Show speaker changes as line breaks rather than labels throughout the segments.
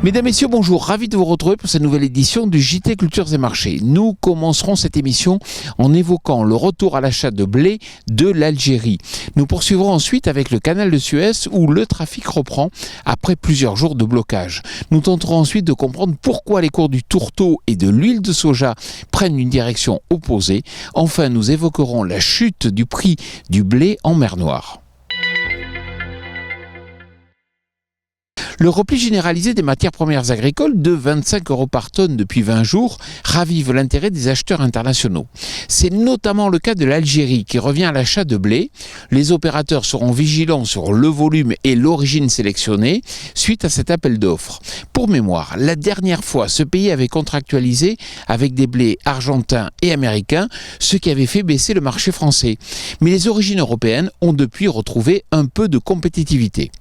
Mesdames, Messieurs, bonjour. Ravi de vous retrouver pour cette nouvelle édition du JT Cultures et Marchés. Nous commencerons cette émission en évoquant le retour à l'achat de blé de l'Algérie. Nous poursuivrons ensuite avec le canal de Suez où le trafic reprend après plusieurs jours de blocage. Nous tenterons ensuite de comprendre pourquoi les cours du tourteau et de l'huile de soja prennent une direction opposée. Enfin, nous évoquerons la chute du prix du blé en mer Noire. Le repli généralisé des matières premières agricoles de 25 € par tonne depuis 20 jours ravive l'intérêt des acheteurs internationaux. C'est notamment le cas de l'Algérie qui revient à l'achat de blé. Les opérateurs seront vigilants sur le volume et l'origine sélectionnée suite à cet appel d'offres. Pour mémoire, la dernière fois, ce pays avait contractualisé avec des blés argentins et américains, ce qui avait fait baisser le marché français. Mais les origines européennes ont depuis retrouvé un peu de compétitivité.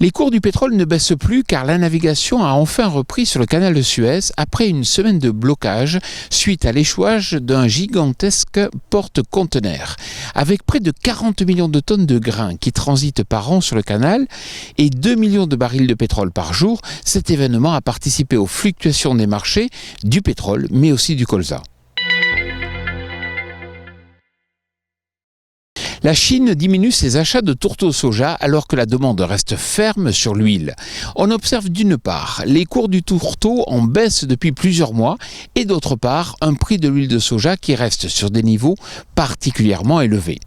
Les cours du pétrole ne baissent plus car la navigation a enfin repris sur le canal de Suez après une semaine de blocage suite à l'échouage d'un gigantesque porte-conteneurs. Avec près de 40 millions de tonnes de grains qui transitent par an sur le canal et 2 millions de barils de pétrole par jour, cet événement a participé aux fluctuations des marchés du pétrole mais aussi du colza. La Chine diminue ses achats de tourteaux soja alors que la demande reste ferme sur l'huile. On observe d'une part les cours du tourteau en baisse depuis plusieurs mois et d'autre part un prix de l'huile de soja qui reste sur des niveaux particulièrement élevés.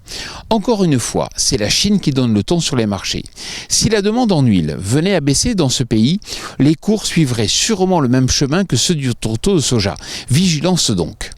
Encore une fois, c'est la Chine qui donne le ton sur les marchés. Si la demande en huile venait à baisser dans ce pays, les cours suivraient sûrement le même chemin que ceux du tourteau de soja. Vigilance donc.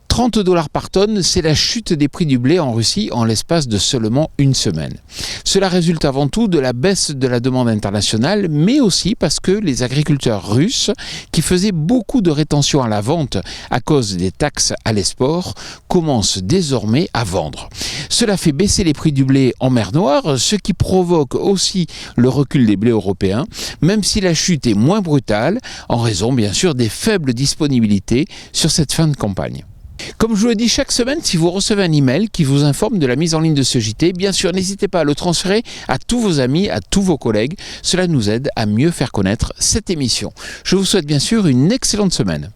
30 $ par tonne, c'est la chute des prix du blé en Russie en l'espace de seulement une semaine. Cela résulte avant tout de la baisse de la demande internationale, mais aussi parce que les agriculteurs russes, qui faisaient beaucoup de rétention à la vente à cause des taxes à l'export, commencent désormais à vendre. Cela fait baisser les prix du blé en mer Noire, ce qui provoque aussi le recul des blés européens, même si la chute est moins brutale, en raison bien sûr des faibles disponibilités sur cette fin de campagne. Comme je vous le dis chaque semaine, si vous recevez un email qui vous informe de la mise en ligne de ce JT, bien sûr, n'hésitez pas à le transférer à tous vos amis, à tous vos collègues. Cela nous aide à mieux faire connaître cette émission. Je vous souhaite bien sûr une excellente semaine.